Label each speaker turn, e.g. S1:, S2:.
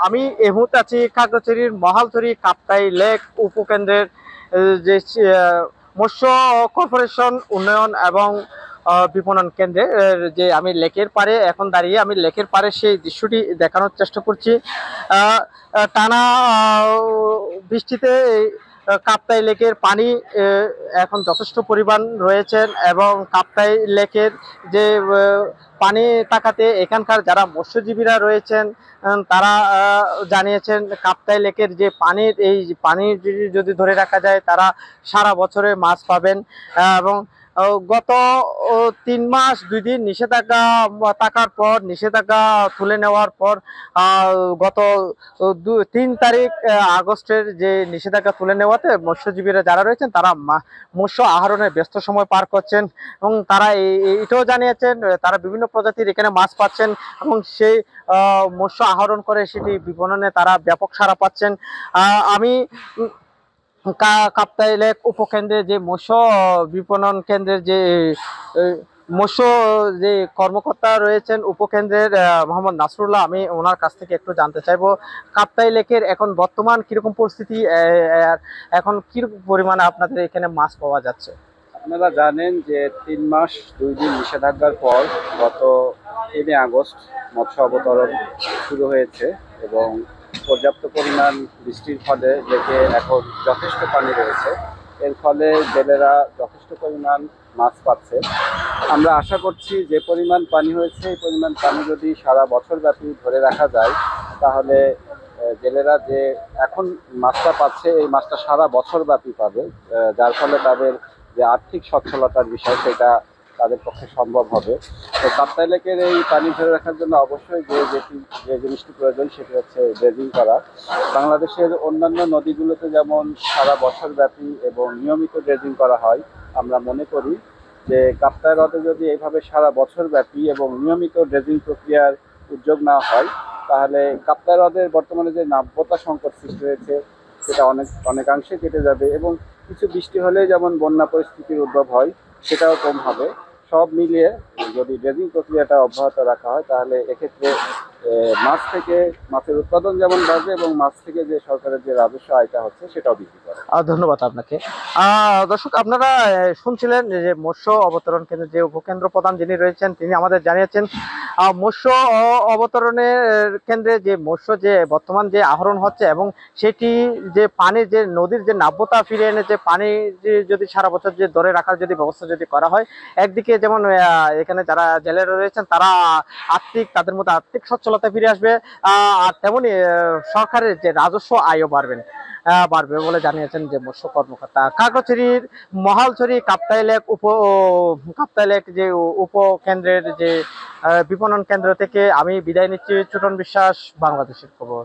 S1: আমি এই মুহূর্তে আছি খাগড়াছড়ির মহালছড়ি কাপ্তাই লেক উপকেন্দ্রের যে মৎস্য কর্পোরেশন উন্নয়ন এবং বিপণন কেন্দ্রে যে আমি লেকের পাড়ে এখন দাঁড়িয়ে আমি লেকের পাড়ে সেই দৃশ্যটি দেখানোর চেষ্টা করছি। টানা বৃষ্টিতে কাপ্তাই লেকের পানি এখন যথেষ্ট পরিমাণ রয়েছেন এবং কাপ্তাই লেকের যে পানি তাকাতে এখানকার যারা মৎস্যজীবীরা রয়েছেন তারা জানিয়েছেন কাপ্তাই লেকের যে পানির এই পানি যদি ধরে রাখা যায় তারা সারা বছরে মাছ পাবেন। এবং গত 3 মাস 2 দিন নিষেধাজ্ঞা থাকার পর নিষেধাজ্ঞা তুলে নেওয়ার পর গত 3 তারিখ আগস্টের যে নিষেধাজ্ঞা তুলে নেওয়াতে মৎস্যজীবীরা যারা রয়েছেন তারা মৎস্য আহরণে ব্যস্ত সময় পার করছেন এবং তারা এটাও জানিয়েছেন তারা বিভিন্ন প্রজাতির এখানে মাছ পাচ্ছেন এবং সেই মৎস্য আহরণ করে সেটি বিপণনে তারা ব্যাপক সাড়া পাচ্ছেন। আমি কাপ্তাই লেক উপকেন্দ্রে যে মৎস্য বিপণন কেন্দ্রের যে মৎস্য যে কর্মকর্তা রয়েছেন উপকেন্দ্রের মোহাম্মদ নাসরুল্লাহ, আমি ওনার কাছ থেকে একটু জানতে চাইবো কাপ্তাই লেকের এখন বর্তমান কিরকম পরিস্থিতি, এখন কিরকম পরিমাণে আপনাদের এখানে মাছ পাওয়া যাচ্ছে।
S2: আপনারা জানেন যে 3 মাস 2 দিন নিষেধাজ্ঞার পর গত 3 আগস্ট মৎস্য অবতরণ শুরু হয়েছে এবং পর্যাপ্ত পরিমাণ বৃষ্টির ফলে লেকে এখন যথেষ্ট পানি রয়েছে। এর ফলে জেলেরা যথেষ্ট পরিমাণ মাছ পাচ্ছে। আমরা আশা করছি যে পরিমাণ পানি হয়েছে এই পরিমাণ পানি যদি সারা বছর ব্যাপী ধরে রাখা যায় তাহলে জেলেরা যে এখন মাছটা পাচ্ছে এই মাছটা সারা বছর ব্যাপী পাবে, যার ফলে তাদের যে আর্থিক সচ্ছলতার বিষয় সেটা তাদের পক্ষে সম্ভব হবে। তো কাপ্তাই লেকের এই পানি ধরে রাখার জন্য অবশ্যই যে জিনিসটি প্রয়োজন সেটি হচ্ছে ড্রেজিং করা। বাংলাদেশের অন্যান্য নদীগুলোতে যেমন সারা বছর ব্যাপী এবং নিয়মিত ড্রেজিং করা হয়, আমরা মনে করি যে কাপ্তাই হ্রদে যদি এইভাবে সারা বছর ব্যাপী এবং নিয়মিত ড্রেজিং প্রক্রিয়ার উদ্যোগ নেওয়া হয় তাহলে কাপ্তাই হ্রদের বর্তমানে যে নাব্যতা সংকট সৃষ্টি হয়েছে সেটা অনেকাংশে কেটে যাবে এবং কিছু বৃষ্টি হলেই যেমন বন্যা পরিস্থিতির উদ্ভব হয় সেটাও কম হবে। সব মিলিয়ে যদি ড্রেজিং প্রক্রিয়াটা অব্যাহত রাখা হয় তাহলে এক্ষেত্রে মাছ থেকে মাছের উৎপাদন যেমন বাড়বে এবং মাছ থেকে যে সরকারের যে রাজস্ব আয়টা হচ্ছে সেটাও বৃদ্ধি পাবে।
S1: ধন্যবাদ আপনাকে। দর্শক, আপনারা শুনছিলেন যে মৎস্য অবতরণ কেন্দ্রের যে উপকেন্দ্র প্রধান যিনি রয়েছেন তিনি আমাদের জানিয়েছেন মৎস্য অবতরণের কেন্দ্রে যে মৎস্য যে বর্তমান যে আহরণ হচ্ছে এবং সেটি যে পানির যে নদীর যে নাব্যতা ফিরিয়ে এনে যে পানি যদি সারা বছর যে ধরে রাখার যদি ব্যবস্থা যদি করা হয়, একদিকে যেমন এখানে যারা জেলেরা রয়েছেন তারা তাদের মধ্যে আর্থিক সচ্ছলতা ফিরে আসবে, আর তেমনি সরকারের যে রাজস্ব আয়ও বাড়বে বলে জানিয়েছেন যে মৎস্য কর্মকর্তা। খাগড়াছড়ির মহালছড়ি কাপ্তাই লেক যে উপকেন্দ্রের যে বিপণন কেন্দ্র থেকে আমি বিদায় নিচ্ছি। ছোটন বিশ্বাস, বাংলাদেশের খবর।